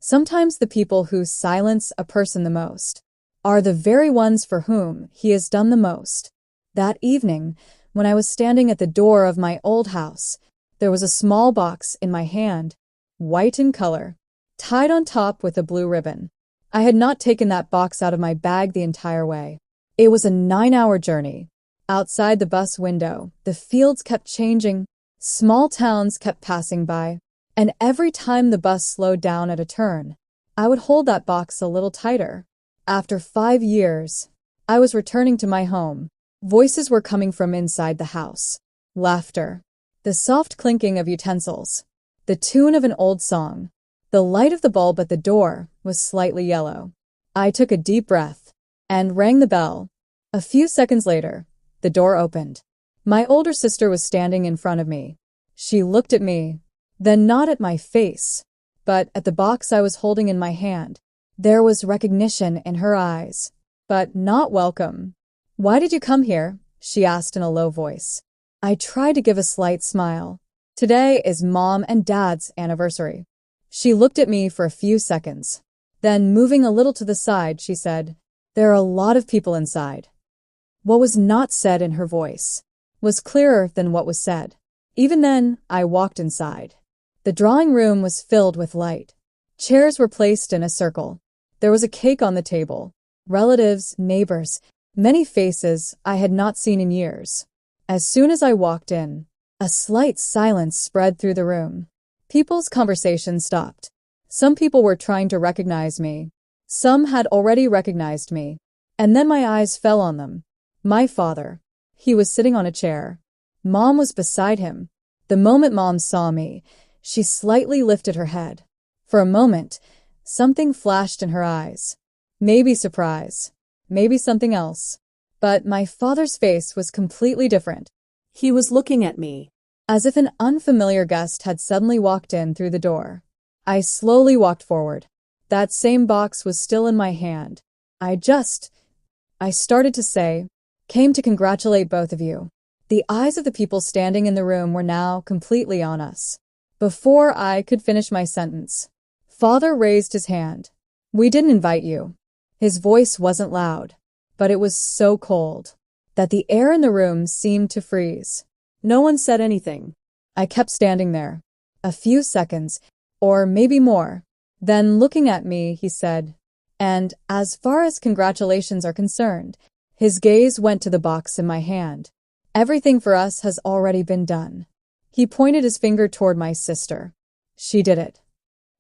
Sometimes the people who silence a person the most are the very ones for whom he has done the most. That evening, when I was standing at the door of my old house, there was a small box in my hand, white in color, tied on top with a blue ribbon. I had not taken that box out of my bag the entire way. It was a 9-hour journey. Outside the bus window, the fields kept changing, small towns kept passing by, and every time the bus slowed down at a turn, I would hold that box a little tighter. After 5 years, I was returning to my home. Voices were coming from inside the house. Laughter, the soft clinking of utensils, the tune of an old song. The light of the bulb at the door was slightly yellow. I took a deep breath and rang the bell. A few seconds later, the door opened. My older sister was standing in front of me. She looked at me, then not at my face, but at the box I was holding in my hand. There was recognition in her eyes, but not welcome. "Why did you come here?" she asked in a low voice. I tried to give a slight smile. "Today is Mom and Dad's anniversary." She looked at me for a few seconds. Then, moving a little to the side, she said, "There are a lot of people inside." What was not said in her voice was clearer than what was said. Even then, I walked inside. The drawing room was filled with light. Chairs were placed in a circle. There was a cake on the table. Relatives, neighbors, many faces I had not seen in years. As soon as I walked in, a slight silence spread through the room. People's conversation stopped. Some people were trying to recognize me. Some had already recognized me. And then my eyes fell on them. My father. He was sitting on a chair. Mom was beside him. The moment Mom saw me, she slightly lifted her head. For a moment, something flashed in her eyes. Maybe surprise. Maybe something else. But my father's face was completely different. He was looking at me, as if an unfamiliar guest had suddenly walked in through the door. I slowly walked forward. That same box was still in my hand. I started to say, "Came to congratulate both of you." The eyes of the people standing in the room were now completely on us. Before I could finish my sentence, Father raised his hand. "We didn't invite you." His voice wasn't loud, but it was so cold that the air in the room seemed to freeze. No one said anything. I kept standing there. A few seconds, or maybe more. Then, looking at me, he said, "And as far as congratulations are concerned," his gaze went to the box in my hand. "Everything for us has already been done." He pointed his finger toward my sister. She did it.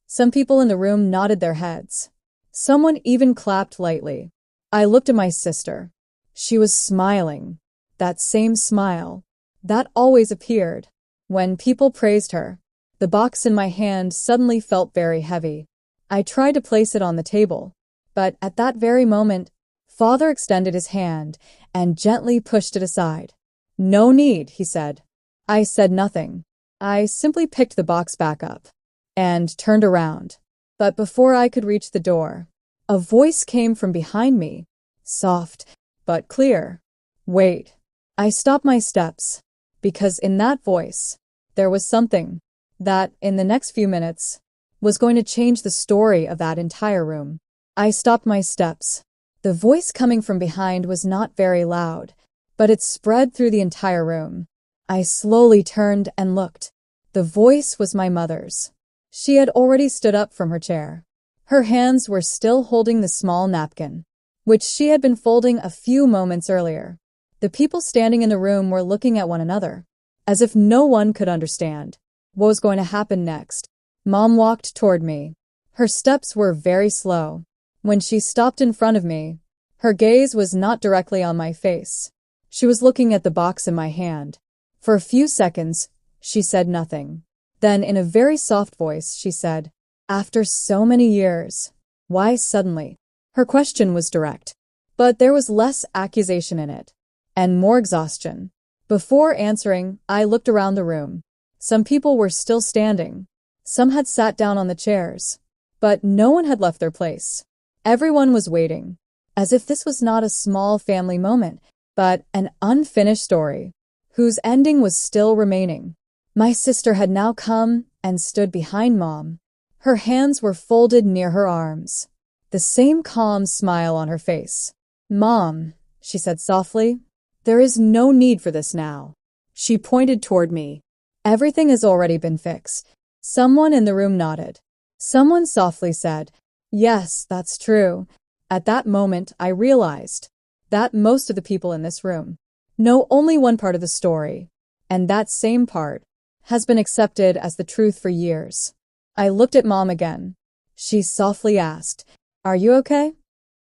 Some people in the room nodded their heads. Someone even clapped lightly. I looked at my sister. She was smiling. That same smile that always appeared when people praised her. The box in my hand suddenly felt very heavy. I tried to place it on the table, but at that very moment, Father extended his hand and gently pushed it aside. "No need," he said. I said nothing. I simply picked the box back up and turned around. But before I could reach the door, a voice came from behind me, soft but clear. "Wait." I stopped my steps, because in that voice, there was something that, in the next few minutes, was going to change the story of that entire room. I stopped my steps. The voice coming from behind was not very loud, but it spread through the entire room. I slowly turned and looked. The voice was my mother's. She had already stood up from her chair. Her hands were still holding the small napkin, which she had been folding a few moments earlier. The people standing in the room were looking at one another, as if no one could understand what was going to happen next. Mom walked toward me. Her steps were very slow. When she stopped in front of me, her gaze was not directly on my face. She was looking at the box in my hand. For a few seconds, she said nothing. Then, in a very soft voice, she said, "After so many years, why suddenly?" Her question was direct, but there was less accusation in it, and more exhaustion. Before answering, I looked around the room. Some people were still standing. Some had sat down on the chairs, but no one had left their place. Everyone was waiting, as if this was not a small family moment, but an unfinished story, whose ending was still remaining. My sister had now come and stood behind Mom. Her hands were folded near her arms, the same calm smile on her face. "Mom," she said softly, "there is no need for this now." She pointed toward me. "Everything has already been fixed." Someone in the room nodded. Someone softly said, "Yes, that's true." At that moment, I realized that most of the people in this room know only one part of the story, and that same part has been accepted as the truth for years. I looked at Mom again. She softly asked, "Are you okay?"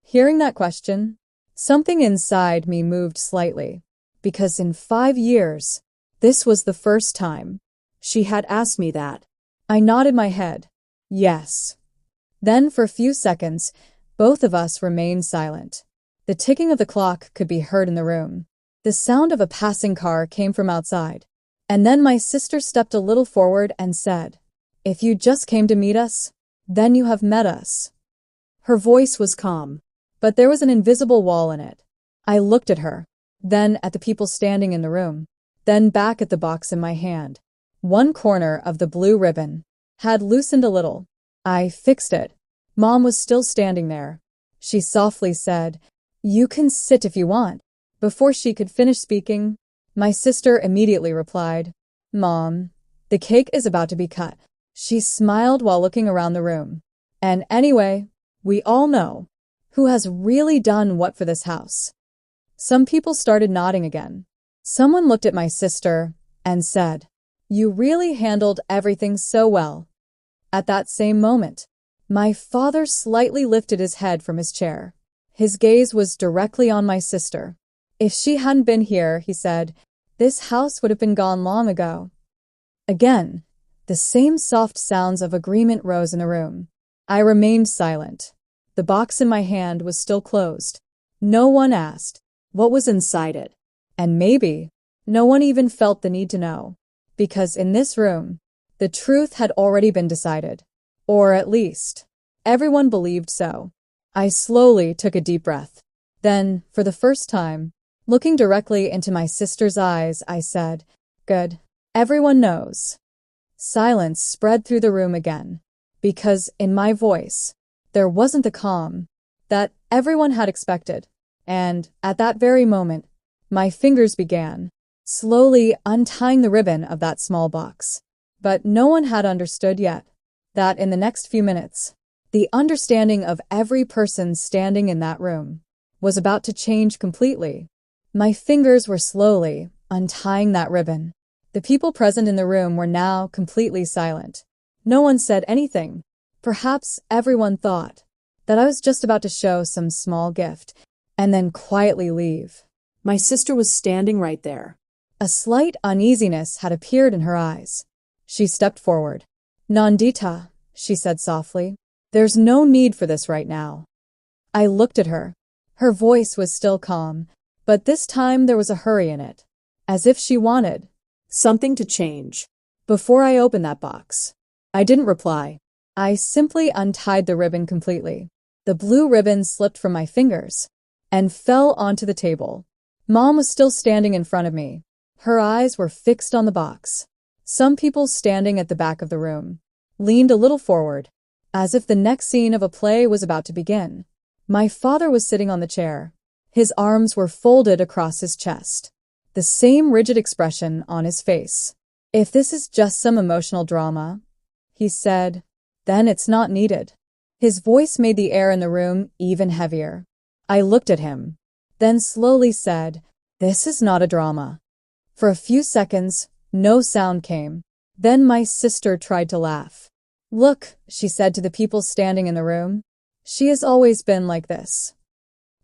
Hearing that question, something inside me moved slightly, because in 5 years, this was the first time she had asked me that. I nodded my head. Yes. Then, for a few seconds, both of us remained silent. The ticking of the clock could be heard in the room. The sound of a passing car came from outside. And then my sister stepped a little forward and said, "If you just came to meet us, then you have met us." Her voice was calm, but there was an invisible wall in it. I looked at her, then at the people standing in the room, then back at the box in my hand. One corner of the blue ribbon had loosened a little. I fixed it. Mom was still standing there. She softly said, "You can sit if you want." Before she could finish speaking, my sister immediately replied, "Mom, the cake is about to be cut." She smiled while looking around the room. "And anyway, we all know who has really done what for this house." Some people started nodding again. Someone looked at my sister and said, "You really handled everything so well." At that same moment, my father slightly lifted his head from his chair. His gaze was directly on my sister. "If she hadn't been here," he said, "this house would have been gone long ago." Again, the same soft sounds of agreement rose in the room. I remained silent. The box in my hand was still closed. No one asked what was inside it. And maybe no one even felt the need to know. Because in this room, the truth had already been decided. Or at least, everyone believed so. I slowly took a deep breath. Then, for the first time, looking directly into my sister's eyes, I said, "Good. Everyone knows." Silence spread through the room again, because in my voice, there wasn't the calm that everyone had expected. And at that very moment, my fingers began slowly untying the ribbon of that small box. But no one had understood yet that in the next few minutes, the understanding of every person standing in that room was about to change completely. My fingers were slowly untying that ribbon. The people present in the room were now completely silent. No one said anything. Perhaps everyone thought that I was just about to show some small gift and then quietly leave. My sister was standing right there. A slight uneasiness had appeared in her eyes. She stepped forward. "Nandita," she said softly, "there's no need for this right now." I looked at her. Her voice was still calm, but this time there was a hurry in it, as if she wanted something to change. Before I opened that box, I didn't reply. I simply untied the ribbon completely. The blue ribbon slipped from my fingers and fell onto the table. Mom was still standing in front of me. Her eyes were fixed on the box. Some people standing at the back of the room leaned a little forward, as if the next scene of a play was about to begin. My father was sitting on the chair. His arms were folded across his chest, the same rigid expression on his face. "If this is just some emotional drama," he said, "then it's not needed." His voice made the air in the room even heavier. I looked at him, then slowly said, "This is not a drama." For a few seconds, no sound came. Then my sister tried to laugh. "Look," she said to the people standing in the room, "she has always been like this."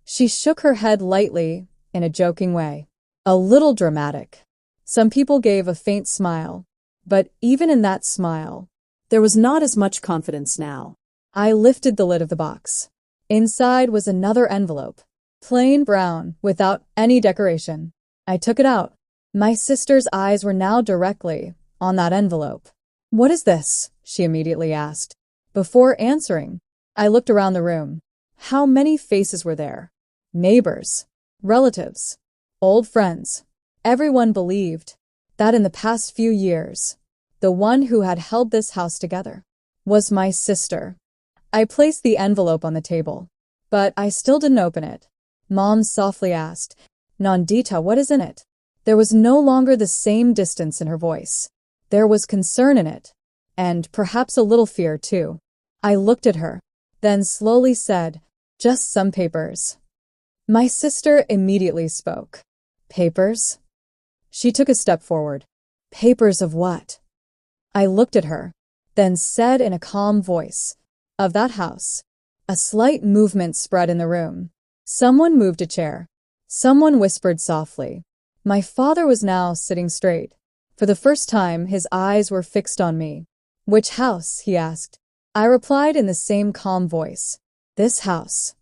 She shook her head lightly, in a joking way. A little dramatic. Some people gave a faint smile, but even in that smile, there was not as much confidence now. I lifted the lid of the box. Inside was another envelope, plain brown, without any decoration. I took it out. My sister's eyes were now directly on that envelope. "What is this?" she immediately asked. Before answering, I looked around the room. How many faces were there? Neighbors, relatives, old friends. Everyone believed that in the past few years, the one who had held this house together was my sister. I placed the envelope on the table, but I still didn't open it. Mom softly asked, "Nandita, what is in it?" There was no longer the same distance in her voice. There was concern in it, and perhaps a little fear, too. I looked at her, then slowly said, "Just some papers." My sister immediately spoke. "Papers?" She took a step forward. "Papers of what?" I looked at her, then said in a calm voice, "Of that house." A slight movement spread in the room. Someone moved a chair. Someone whispered softly. My father was now sitting straight. For the first time, his eyes were fixed on me. "Which house?" he asked. I replied in the same calm voice, "This house."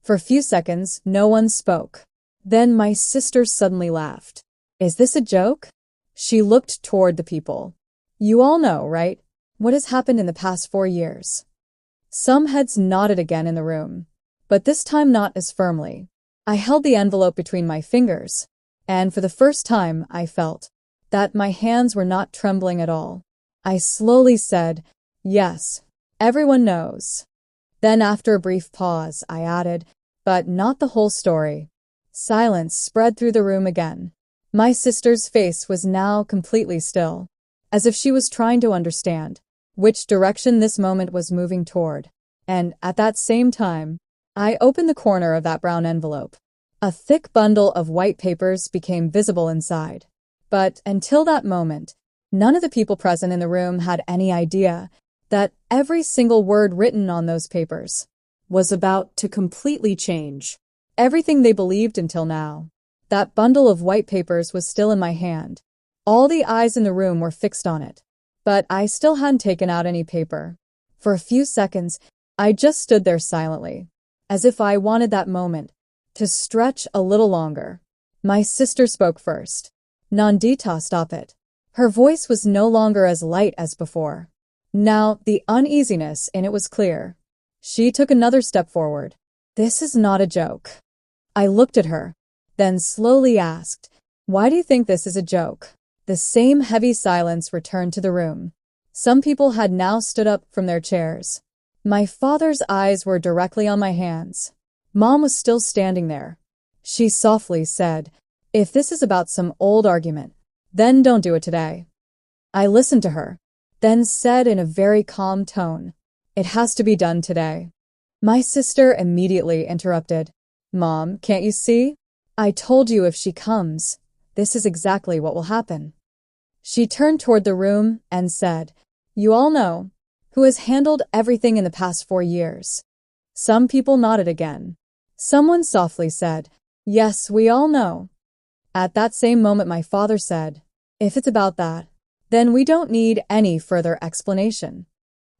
For a few seconds, no one spoke. Then my sister suddenly laughed. "Is this a joke?" She looked toward the people. "You all know, right? What has happened in the past 4 years?" Some heads nodded again in the room, but this time not as firmly. I held the envelope between my fingers, and for the first time I felt that my hands were not trembling at all. I slowly said, "Yes, everyone knows." Then after a brief pause, I added, "But not the whole story." Silence spread through the room again. My sister's face was now completely still, as if she was trying to understand which direction this moment was moving toward. And at that same time, I opened the corner of that brown envelope. A thick bundle of white papers became visible inside. But until that moment, none of the people present in the room had any idea that every single word written on those papers was about to completely change everything they believed until now. That bundle of white papers was still in my hand. All the eyes in the room were fixed on it, but I still hadn't taken out any paper. For a few seconds, I just stood there silently, as if I wanted that moment to stretch a little longer. My sister spoke first. "Nandita, stop it." Her voice was no longer as light as before. Now, the uneasiness in it was clear. She took another step forward. "This is not a joke." I looked at her, then slowly asked, "Why do you think this is a joke?" The same heavy silence returned to the room. Some people had now stood up from their chairs. My father's eyes were directly on my hands. Mom was still standing there. She softly said, "If this is about some old argument, then don't do it today." I listened to her, then said in a very calm tone, "It has to be done today." My sister immediately interrupted. "Mom, can't you see? I told you if she comes, this is exactly what will happen." She turned toward the room and said, "You all know who has handled everything in the past 4 years." Some people nodded again. Someone softly said, "Yes, we all know." At that same moment, my father said, "If it's about that, then we don't need any further explanation."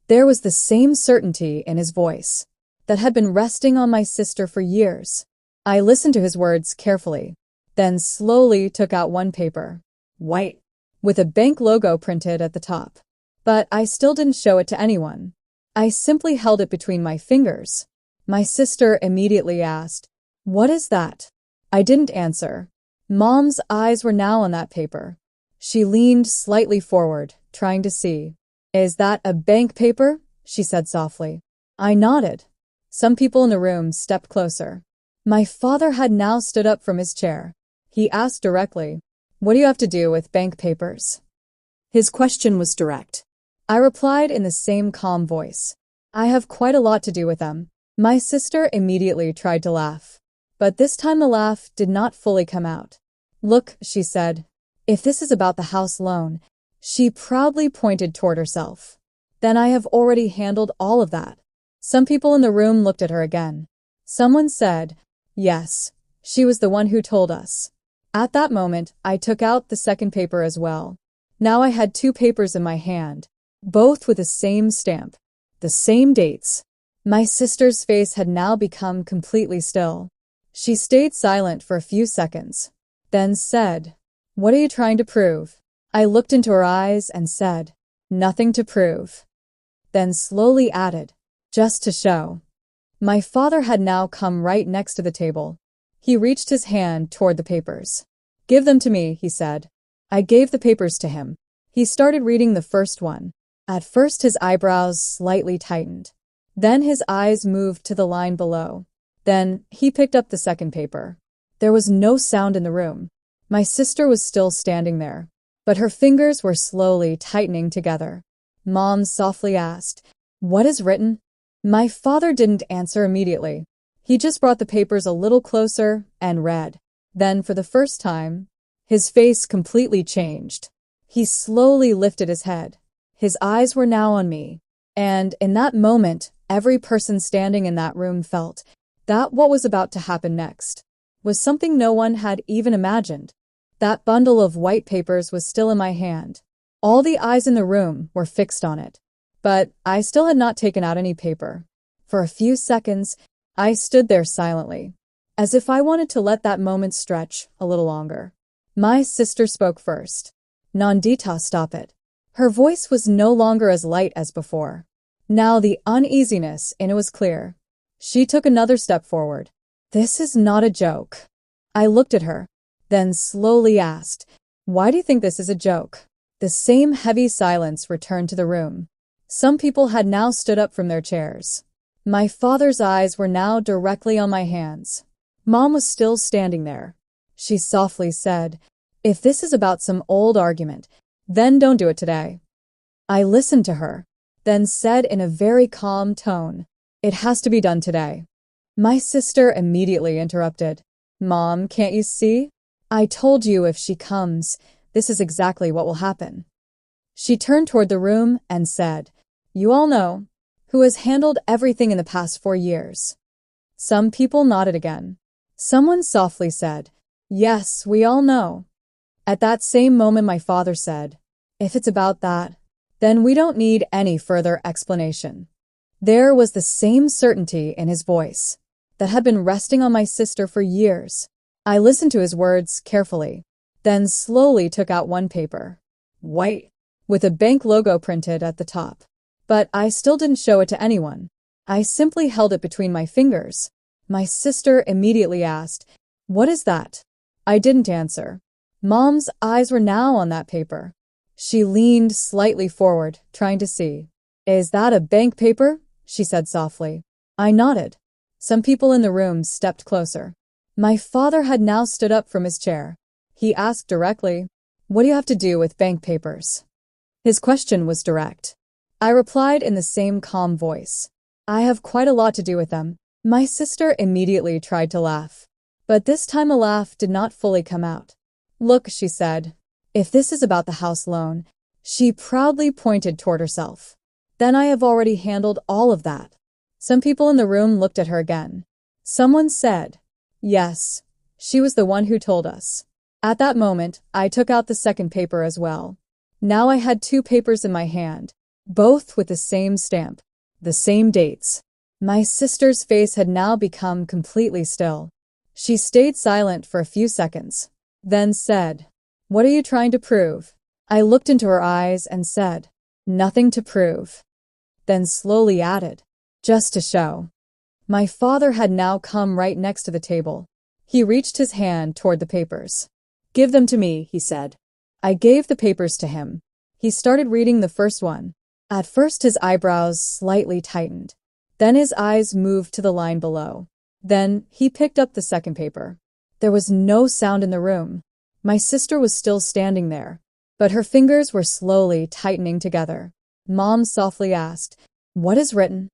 There was the same certainty in his voice that had been resting on my sister for years. I listened to his words carefully, then slowly took out one paper, white, with a bank logo printed at the top. But I still didn't show it to anyone. I simply held it between my fingers. My sister immediately asked, "What is that?" I didn't answer. Mom's eyes were now on that paper. She leaned slightly forward, trying to see. "Is that a bank paper?" she said softly. I nodded. Some people in the room stepped closer. My father had now stood up from his chair. He asked directly, "What do you have to do with bank papers?" His question was direct. I replied in the same calm voice, "I have quite a lot to do with them." My sister immediately tried to laugh, but this time the laugh did not fully come out. "Look," she said, "if this is about the house loan," she proudly pointed toward herself, "then I have already handled all of that." Some people in the room looked at her again. Someone said, "Yes, she was the one who told us." At that moment, I took out the second paper as well. Now I had 2 papers in my hand, both with the same stamp, the same dates. My sister's face had now become completely still. She stayed silent for a few seconds, then said, "What are you trying to prove?" I looked into her eyes and said, "Nothing to prove." Then slowly added, "Just to show." My father had now come right next to the table. He reached his hand toward the papers. "Give them to me," he said. I gave the papers to him. He started reading the first one. At first his eyebrows slightly tightened. Then his eyes moved to the line below. Then he picked up the second paper. There was no sound in the room. My sister was still standing there, but her fingers were slowly tightening together. Mom softly asked, "What is written?" My father didn't answer immediately. He just brought the papers a little closer and read. Then, for the first time, his face completely changed. He slowly lifted his head. His eyes were now on me. And in that moment, every person standing in that room felt that what was about to happen next was something no one had even imagined. That bundle of white papers was still in my hand. All the eyes in the room were fixed on it. But I still had not taken out any paper. For a few seconds, I stood there silently, as if I wanted to let that moment stretch a little longer. My sister spoke first. "Nandita, stop it." Her voice was no longer as light as before. Now the uneasiness in it was clear. She took another step forward. "This is not a joke." I looked at her, then slowly asked, "Why do you think this is a joke?" The same heavy silence returned to the room. Some people had now stood up from their chairs. My father's eyes were now directly on my hands. Mom was still standing there. She softly said, "If this is about some old argument, then don't do it today." I listened to her, then said in a very calm tone, "It has to be done today." My sister immediately interrupted. "Mom, can't you see? I told you if she comes, this is exactly what will happen." She turned toward the room and said, "You all know who has handled everything in the past 4 years." Some people nodded again. Someone softly said, "Yes, we all know." At that same moment, my father said, "If it's about that, then we don't need any further explanation." There was the same certainty in his voice that had been resting on my sister for years. I listened to his words carefully, then slowly took out one paper, white, with a bank logo printed at the top. But I still didn't show it to anyone. I simply held it between my fingers. My sister immediately asked, "What is that?" I didn't answer. Mom's eyes were now on that paper. She leaned slightly forward, trying to see. "Is that a bank paper?" she said softly. I nodded. Some people in the room stepped closer. My father had now stood up from his chair. He asked directly, "What do you have to do with bank papers?" His question was direct. I replied in the same calm voice, "I have quite a lot to do with them." My sister immediately tried to laugh, but this time a laugh did not fully come out. "Look," she said, "if this is about the house loan," she proudly pointed toward herself, "then I have already handled all of that." Some people in the room looked at her again. Someone said, "Yes, she was the one who told us." At that moment, I took out the second paper as well. Now I had 2 papers in my hand, both with the same stamp, the same dates. My sister's face had now become completely still. She stayed silent for a few seconds, then said, "What are you trying to prove?" I looked into her eyes and said, "Nothing to prove." Then slowly added, "Just to show." My father had now come right next to the table. He reached his hand toward the papers. "Give them to me," he said. I gave the papers to him. He started reading the first one. At first his eyebrows slightly tightened. Then his eyes moved to the line below. Then he picked up the second paper. There was no sound in the room. My sister was still standing there, but her fingers were slowly tightening together. Mom softly asked, "What is written?"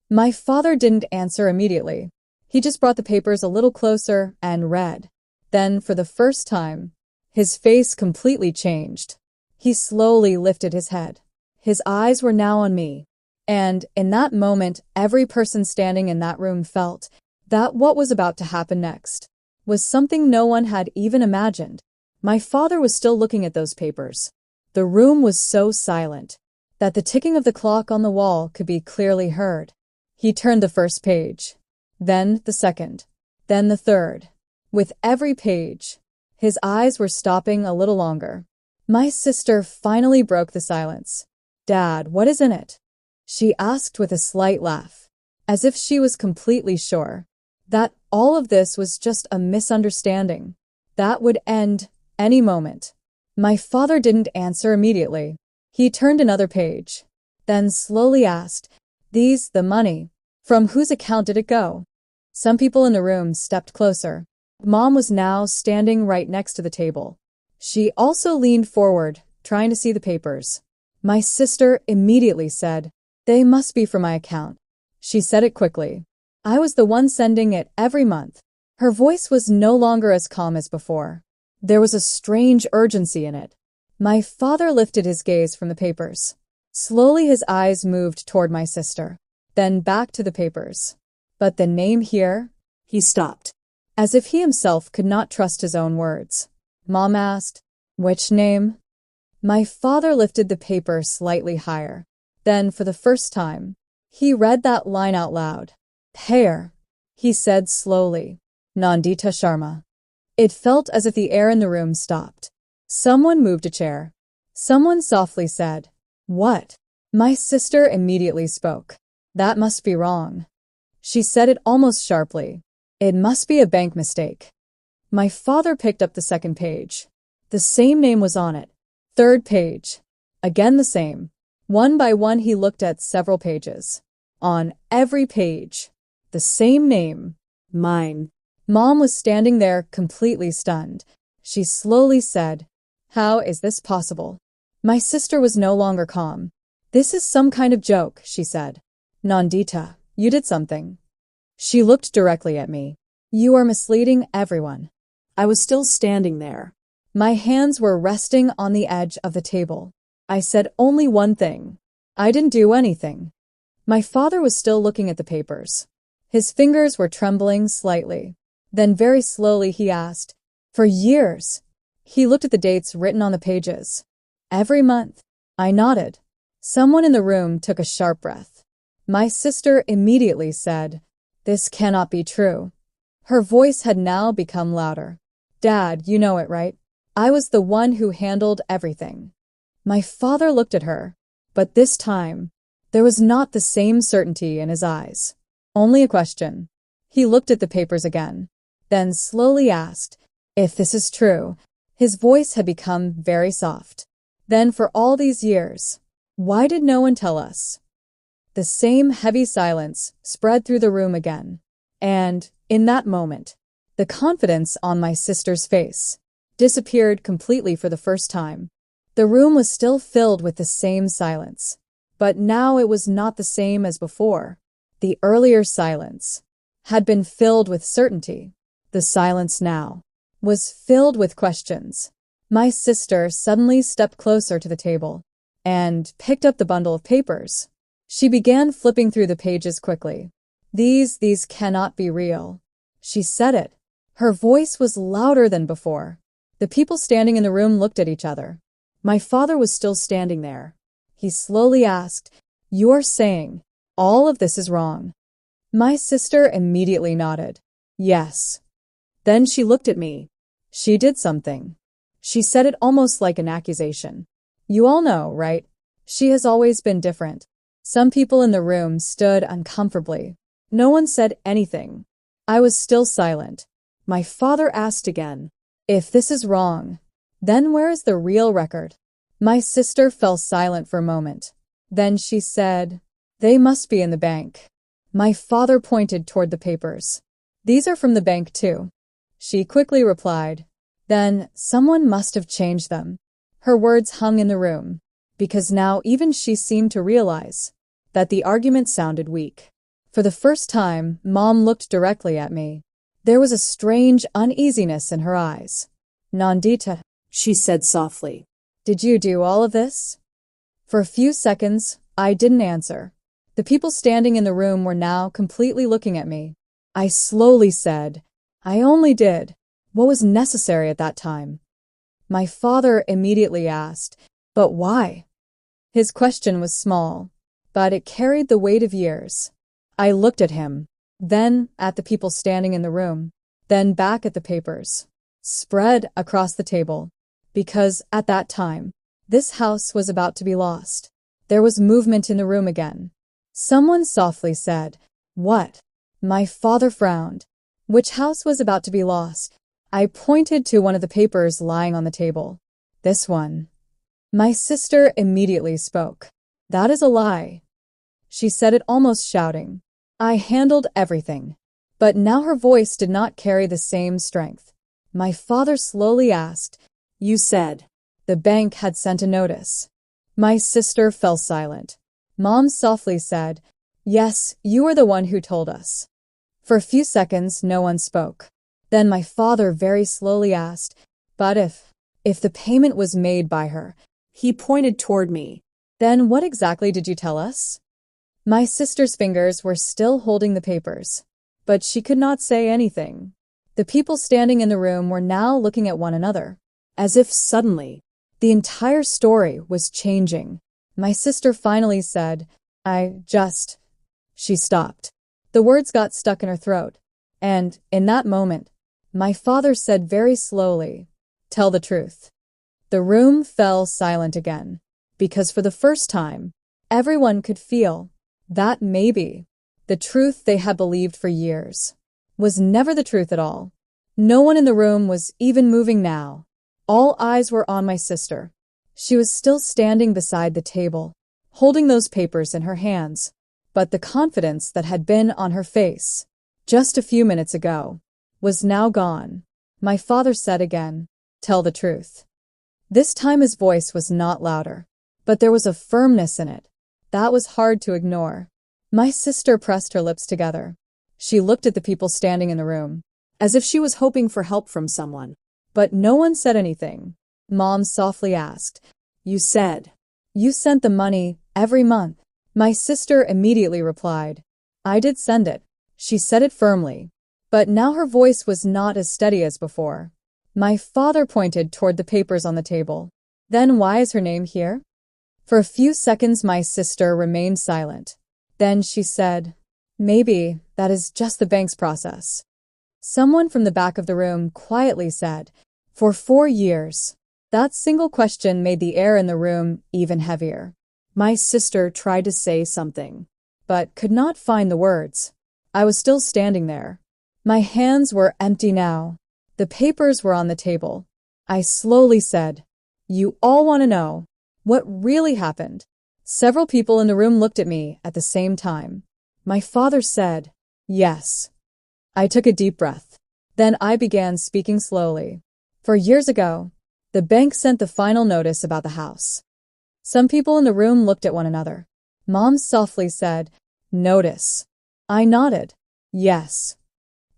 My father didn't answer immediately. He just brought the papers a little closer and read. Then, for the first time, his face completely changed. He slowly lifted his head. His eyes were now on me. And in that moment, every person standing in that room felt that what was about to happen next was something no one had even imagined. My father was still looking at those papers. The room was so silent that the ticking of the clock on the wall could be clearly heard. He turned the first page, then the second, then the third. With every page, his eyes were stopping a little longer. My sister finally broke the silence. "Dad, what is in it?" she asked with a slight laugh, as if she was completely sure that all of this was just a misunderstanding that would end any moment. My father didn't answer immediately. He turned another page. then slowly asked, the money. From whose account did it go? Some people in the room stepped closer. Mom was now standing right next to the table. She also leaned forward, trying to see the papers. My sister immediately said, "They must be from my account." She said it quickly. I was the one sending it every month. Her voice was no longer as calm as before. There was a strange urgency in it. My father lifted his gaze from the papers. Slowly his eyes moved toward my sister, then back to the papers. But the name here? He stopped, as if he himself could not trust his own words. Mom asked, "Which name?" My father lifted the paper slightly higher. Then, for the first time, he read that line out loud. "Payer," he said slowly. "Nandita Sharma." It felt as if the air in the room stopped. Someone moved a chair. Someone softly said, "What?" My sister immediately spoke. "That must be wrong." She said it almost sharply. "It must be a bank mistake." My father picked up the second page. The same name was on it. Third page. Again the same. One by one he looked at several pages. On every page, the same name. Mine. Mom was standing there completely stunned. She slowly said, "How is this possible?" My sister was no longer calm. "This is some kind of joke," she said. "Nandita, you did something." She looked directly at me. "You are misleading everyone." I was still standing there. My hands were resting on the edge of the table. I said only one thing. "I didn't do anything." My father was still looking at the papers. His fingers were trembling slightly. Then very slowly he asked, "For years?" He looked at the dates written on the pages. "Every month." I nodded. Someone in the room took a sharp breath. My sister immediately said, "This cannot be true." Her voice had now become louder. "Dad, you know it, right? I was the one who handled everything." My father looked at her, but this time, there was not the same certainty in his eyes. Only a question. He looked at the papers again, then slowly asked, "If this is true," his voice had become very soft. "Then for all these years, why did no one tell us?" The same heavy silence spread through the room again. And, in that moment, the confidence on my sister's face disappeared completely for the first time. The room was still filled with the same silence, but now it was not the same as before. The earlier silence had been filled with certainty. The silence now was filled with questions. My sister suddenly stepped closer to the table and picked up the bundle of papers. She began flipping through the pages quickly. These cannot be real." She said it. Her voice was louder than before. The people standing in the room looked at each other. My father was still standing there. He slowly asked, "You're saying all of this is wrong?" My sister immediately nodded. "Yes." Then she looked at me. "She did something." She said it almost like an accusation. "You all know, right? She has always been different." Some people in the room stood uncomfortably. No one said anything. I was still silent. My father asked again, "If this is wrong, then where is the real record?" My sister fell silent for a moment. Then she said, "They must be in the bank." My father pointed toward the papers. "These are from the bank too." She quickly replied, "Then someone must have changed them." Her words hung in the room, because now even she seemed to realize that the argument sounded weak. For the first time, Mom looked directly at me. There was a strange uneasiness in her eyes. "Nandita," she said softly, "did you do all of this?" For a few seconds, I didn't answer. The people standing in the room were now completely looking at me. I slowly said, "I only did what was necessary at that time." My father immediately asked, "But why?" His question was small, but it carried the weight of years. I looked at him, then at the people standing in the room, then back at the papers, spread across the table, because at that time, this house was about to be lost. There was movement in the room again. Someone softly said, "What?" My father frowned. Which house was about to be lost? I pointed to one of the papers lying on the table. "This one." My sister immediately spoke. That is a lie. She said it almost shouting. I handled everything. But now her voice did not carry the same strength. My father slowly asked, You said the bank had sent a notice. My sister fell silent. Mom softly said, Yes, you are the one who told us. For a few seconds, no one spoke. Then my father very slowly asked, But if the payment was made by her, he pointed toward me. Then what exactly did you tell us? My sister's fingers were still holding the papers, but she could not say anything. The people standing in the room were now looking at one another, as if suddenly the entire story was changing. My sister finally said, She stopped. The words got stuck in her throat, and in that moment, my father said very slowly, Tell the truth. The room fell silent again, because for the first time, everyone could feel that maybe the truth they had believed for years was never the truth at all. No one in the room was even moving now. All eyes were on my sister. She was still standing beside the table, holding those papers in her hands, but the confidence that had been on her face just a few minutes ago was now gone. My father said again, Tell the truth. This time his voice was not louder, but there was a firmness in it that was hard to ignore. My sister pressed her lips together. She looked at the people standing in the room, as if she was hoping for help from someone. But no one said anything. Mom softly asked, You said you sent the money every month. My sister immediately replied, I did send it. She said it firmly, but now her voice was not as steady as before. My father pointed toward the papers on the table. Then why is her name here? For a few seconds my sister remained silent. Then she said, Maybe that is just the bank's process. Someone from the back of the room quietly said, For 4 years. That single question made the air in the room even heavier. My sister tried to say something, but could not find the words. I was still standing there. My hands were empty now. The papers were on the table. I slowly said, You all want to know what really happened. Several people in the room looked at me at the same time. My father said, Yes. I took a deep breath. Then I began speaking slowly. For years ago, the bank sent the final notice about the house. Some people in the room looked at one another. Mom softly said, Notice. I nodded. Yes.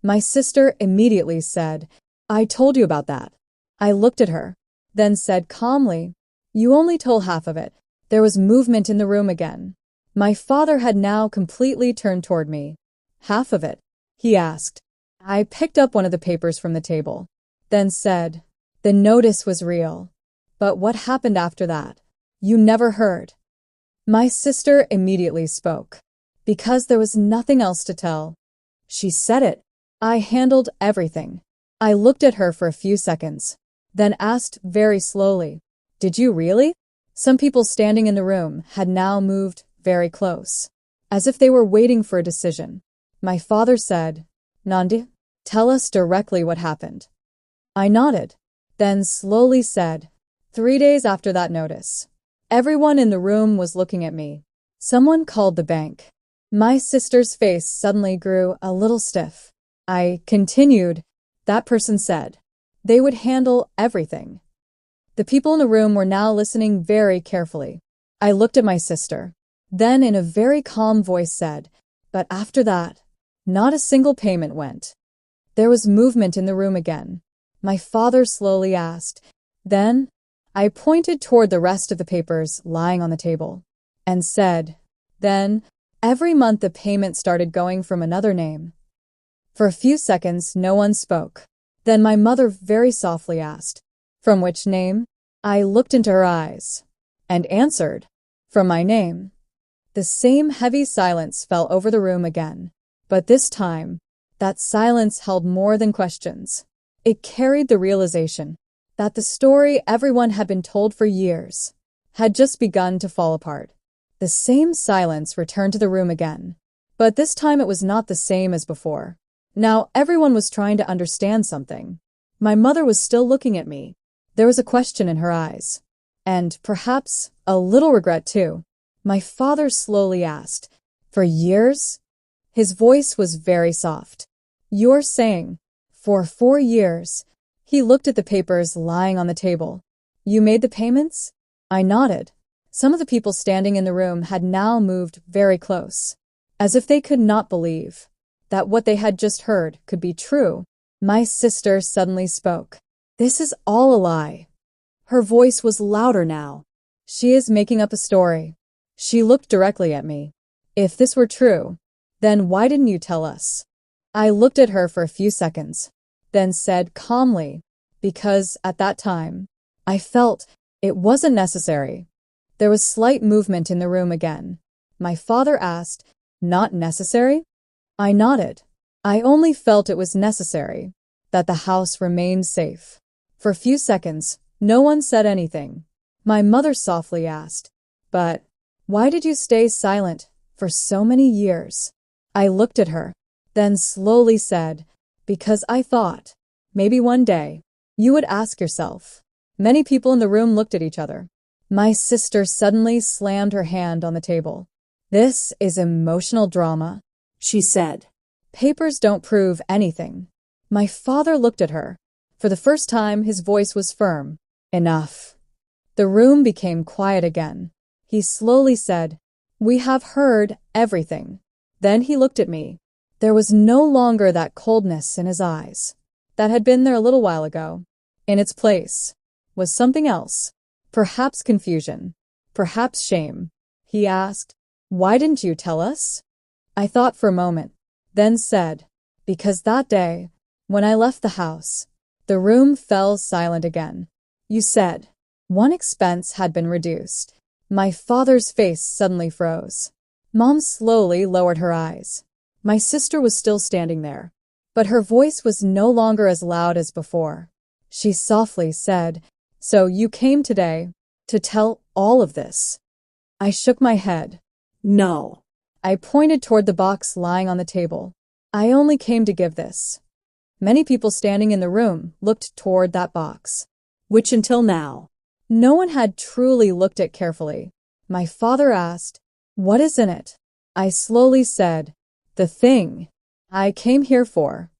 My sister immediately said, I told you about that. I looked at her, then said calmly, You only told half of it. There was movement in the room again. My father had now completely turned toward me. Half of it? He asked. I picked up one of the papers from the table, then said, The notice was real. But what happened after that? You never heard. My sister immediately spoke, because there was nothing else to tell. She said it. I handled everything. I looked at her for a few seconds, then asked very slowly, Did you really? Some people standing in the room had now moved very close, as if they were waiting for a decision. My father said, Nandi, tell us directly what happened. I nodded, then slowly said, 3 days after that notice. Everyone in the room was looking at me. Someone called the bank. My sister's face suddenly grew a little stiff. I continued, That person said they would handle everything. The people in the room were now listening very carefully. I looked at my sister, then in a very calm voice said, But after that, not a single payment went. There was movement in the room again. My father slowly asked, Then? I pointed toward the rest of the papers lying on the table and said, Then, every month the payment started going from another name. For a few seconds, no one spoke. Then my mother very softly asked, From which name? I looked into her eyes and answered, From my name. The same heavy silence fell over the room again, but this time, that silence held more than questions. It carried the realization that the story everyone had been told for years had just begun to fall apart. The same silence returned to the room again, but this time it was not the same as before. Now everyone was trying to understand something. My mother was still looking at me. There was a question in her eyes, and perhaps a little regret too. My father slowly asked, "For years?" His voice was very soft. "You're saying, for 4 years?" He looked at the papers lying on the table. "You made the payments?" I nodded. Some of the people standing in the room had now moved very close, as if they could not believe that what they had just heard could be true. My sister suddenly spoke. "This is all a lie." Her voice was louder now. "She is making up a story." She looked directly at me. "If this were true, then why didn't you tell us?" I looked at her for a few seconds, then said calmly, "Because at that time, I felt it wasn't necessary." There was slight movement in the room again. My father asked, "Not necessary?" I nodded. "I only felt it was necessary that the house remained safe." For a few seconds, no one said anything. My mother softly asked, "But why did you stay silent for so many years?" I looked at her, then slowly said, "Because I thought, maybe one day, you would ask yourself." Many people in the room looked at each other. My sister suddenly slammed her hand on the table. "This is emotional drama," she said. "Papers don't prove anything." My father looked at her. For the first time, his voice was firm. "Enough." The room became quiet again. He slowly said, "We have heard everything." Then he looked at me. There was no longer that coldness in his eyes that had been there a little while ago. In its place was something else. Perhaps confusion. Perhaps shame. He asked, "Why didn't you tell us?" I thought for a moment, then said, "Because that day, when I left the house," the room fell silent again. "You said one expense had been reduced." My father's face suddenly froze. Mom slowly lowered her eyes. My sister was still standing there, but her voice was no longer as loud as before. She softly said, "So you came today to tell all of this?" I shook my head. "No." I pointed toward the box lying on the table. "I only came to give this." Many people standing in the room looked toward that box, which until now, no one had truly looked at carefully. My father asked, "What is in it?" I slowly said, "The thing I came here for."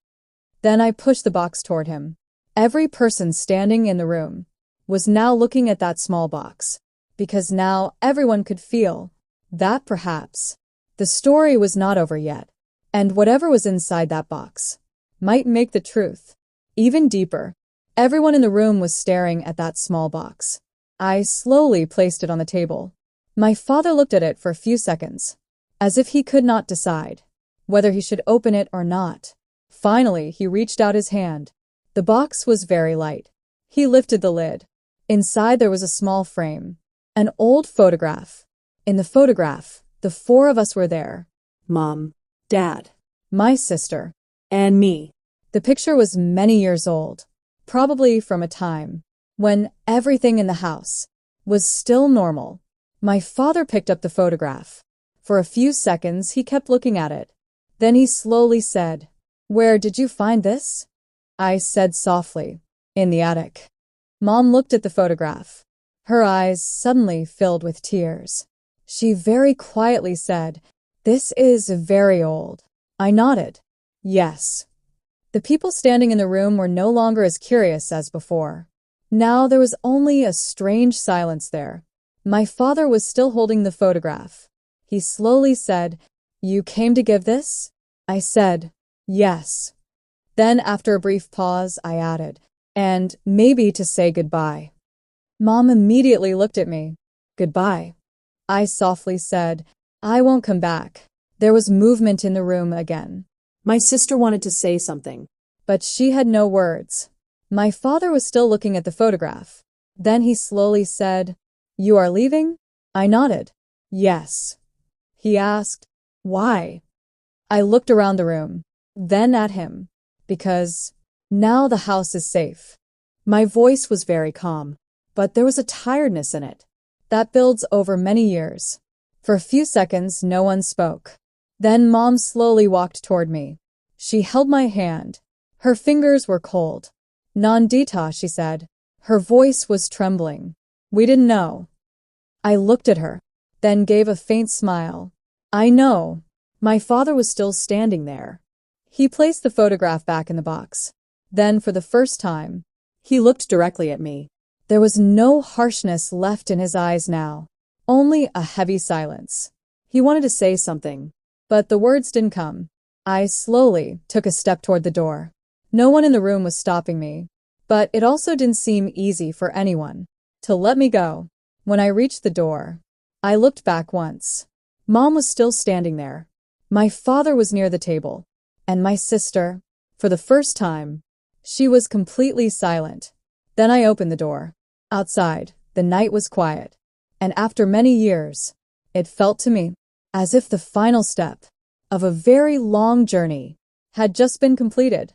Then I pushed the box toward him. Every person standing in the room was now looking at that small box, because now everyone could feel that perhaps the story was not over yet, and whatever was inside that box might make the truth even deeper. Everyone in the room was staring at that small box. I slowly placed it on the table. My father looked at it for a few seconds, as if he could not decide whether he should open it or not. Finally, he reached out his hand. The box was very light. He lifted the lid. Inside there was a small frame, an old photograph. In the photograph, the four of us were there. Mom, Dad, my sister, and me. The picture was many years old, probably from a time when everything in the house was still normal. My father picked up the photograph. For a few seconds, he kept looking at it. Then he slowly said, "Where did you find this?" I said softly, "In the attic." Mom looked at the photograph. Her eyes suddenly filled with tears. She very quietly said, "This is very old." I nodded. Yes. The people standing in the room were no longer as curious as before. Now there was only a strange silence there. My father was still holding the photograph. He slowly said, "You came to give this?" I said, "Yes." Then, after a brief pause, I added, "And maybe to say goodbye." Mom immediately looked at me. "Goodbye." I softly said, "I won't come back." There was movement in the room again. My sister wanted to say something, but she had no words. My father was still looking at the photograph. Then he slowly said, "You are leaving?" I nodded. "Yes." He asked, "Why?" I looked around the room, then at him. "Because now the house is safe." My voice was very calm, but there was a tiredness in it that builds over many years. For a few seconds, no one spoke. Then Mom slowly walked toward me. She held my hand. Her fingers were cold. "Nandita," she said. Her voice was trembling. "We didn't know." I looked at her. then gave a faint smile. I know. My father was still standing there. He placed the photograph back in the box. Then, for the first time, he looked directly at me. There was no harshness left in his eyes now, only a heavy silence. He wanted to say something, but the words didn't come. I slowly took a step toward the door. No one in the room was stopping me, but it also didn't seem easy for anyone to let me go. When I reached the door, I looked back once. Mom was still standing there. My father was near the table, and my sister, for the first time, she was completely silent. Then I opened the door. Outside, the night was quiet, and after many years, it felt to me as if the final step of a very long journey had just been completed.